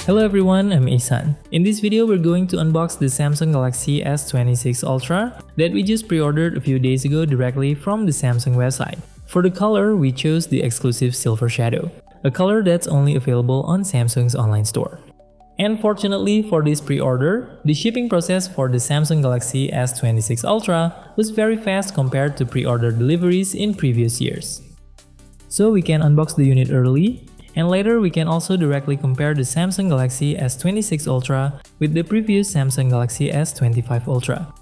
Hello everyone, I'm Ihsan. In this video, we're going to unbox the Samsung Galaxy S26 Ultra that we just pre-ordered a few days ago directly from the Samsung website. For the color, we chose the exclusive Silver Shadow, a color that's only available on Samsung's online store. And fortunately for this pre-order, the shipping process for the Samsung Galaxy S26 Ultra was very fast compared to pre-order deliveries in previous years. So we can unbox the unit early, and later we can also directly compare the Samsung Galaxy S26 Ultra with the previous Samsung Galaxy S25 Ultra.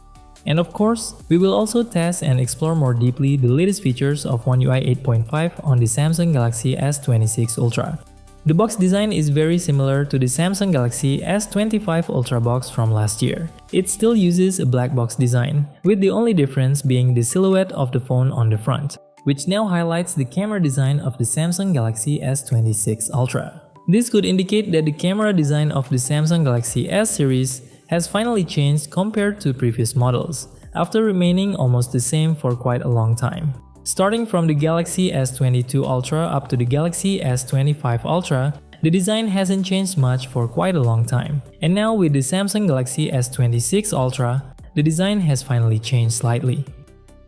And of course, we will also test and explore more deeply the latest features of One UI 8.5 on the Samsung Galaxy S26 Ultra. The box design is very similar to the Samsung Galaxy S25 Ultra box from last year. It still uses a black box design, with the only difference being the silhouette of the phone on the front, which now highlights the camera design of the Samsung Galaxy S26 Ultra. This could indicate that the camera design of the Samsung Galaxy S series has finally changed compared to previous models, after remaining almost the same for quite a long time. Starting from the Galaxy S22 Ultra up to the Galaxy S25 Ultra, the design hasn't changed much for quite a long time. And now with the Samsung Galaxy S26 Ultra, the design has finally changed slightly.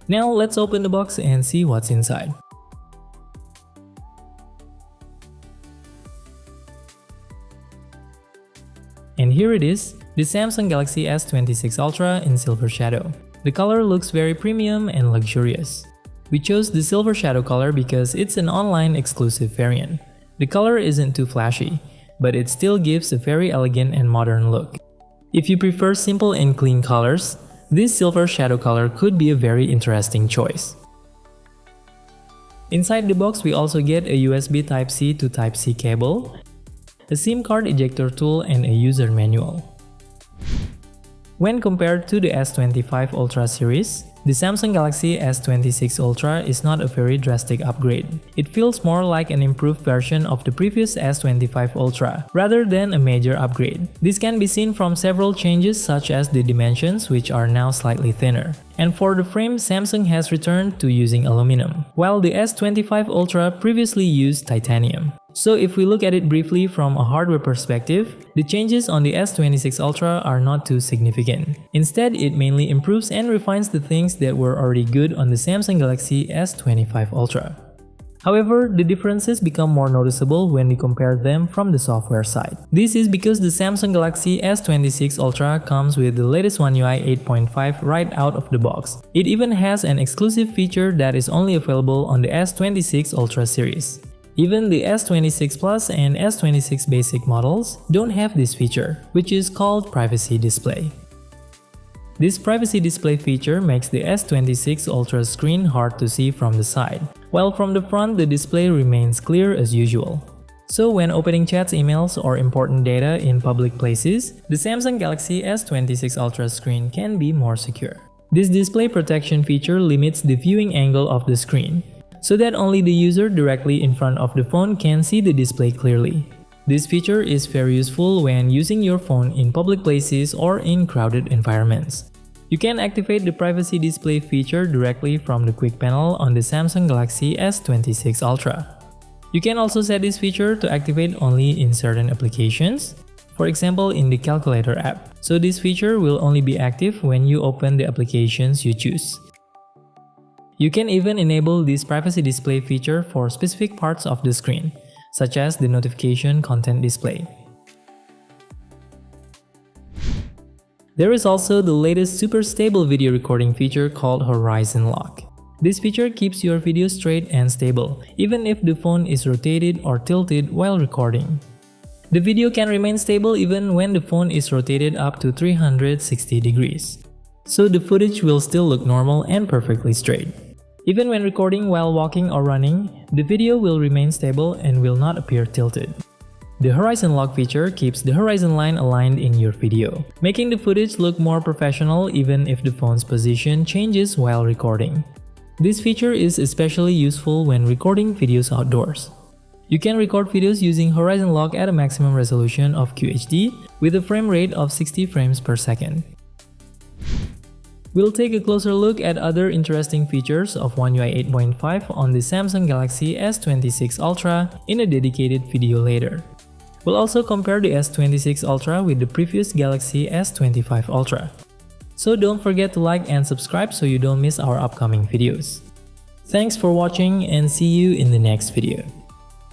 Now let's open the box and see what's inside. And here it is, the Samsung Galaxy S26 Ultra in Silver Shadow. The color looks very premium and luxurious. We chose the Silver Shadow color because it's an online exclusive variant. The color isn't too flashy, but it still gives a very elegant and modern look. If you prefer simple and clean colors, this Silver Shadow color could be a very interesting choice. Inside the box, we also get a USB Type-C to Type-C cable, a SIM card ejector tool, and a user manual. When compared to the S25 Ultra series, the Samsung Galaxy S26 Ultra is not a very drastic upgrade. It feels more like an improved version of the previous S25 Ultra, rather than a major upgrade. This can be seen from several changes such as the dimensions, which are now slightly thinner. And for the frame, Samsung has returned to using aluminum, while the S25 Ultra previously used titanium. So if we look at it briefly from a hardware perspective, the changes on the S26 Ultra are not too significant. Instead, it mainly improves and refines the things that were already good on the Samsung Galaxy S25 Ultra. However, the differences become more noticeable when we compare them from the software side. This is because the Samsung Galaxy S26 Ultra comes with the latest One UI 8.5 right out of the box. It even has an exclusive feature that is only available on the S26 Ultra series. Even the S26 Plus and S26 Basic models don't have this feature, which is called Privacy Display. This Privacy Display feature makes the S26 Ultra screen hard to see from the side, while from the front the display remains clear as usual. So when opening chats, emails, or important data in public places, the Samsung Galaxy S26 Ultra screen can be more secure. This display protection feature limits the viewing angle of the screen, so that only the user directly in front of the phone can see the display clearly. This feature is very useful when using your phone in public places or in crowded environments. You can activate the Privacy Display feature directly from the quick panel on the Samsung Galaxy S26 Ultra. You can also set this feature to activate only in certain applications, for example in the Calculator app. So this feature will only be active when you open the applications you choose. You can even enable this Privacy Display feature for specific parts of the screen, such as the notification content display. There is also the latest super stable video recording feature called Horizon Lock. This feature keeps your video straight and stable, even if the phone is rotated or tilted while recording. The video can remain stable even when the phone is rotated up to 360 degrees. So the footage will still look normal and perfectly straight. Even when recording while walking or running, the video will remain stable and will not appear tilted. The Horizon Lock feature keeps the horizon line aligned in your video, making the footage look more professional even if the phone's position changes while recording. This feature is especially useful when recording videos outdoors. You can record videos using Horizon Lock at a maximum resolution of QHD with a frame rate of 60 frames per second. We'll take a closer look at other interesting features of One UI 8.5 on the Samsung Galaxy S26 Ultra in a dedicated video later. We'll also compare the S26 Ultra with the previous Galaxy S25 Ultra. So don't forget to like and subscribe so you don't miss our upcoming videos. Thanks for watching and see you in the next video.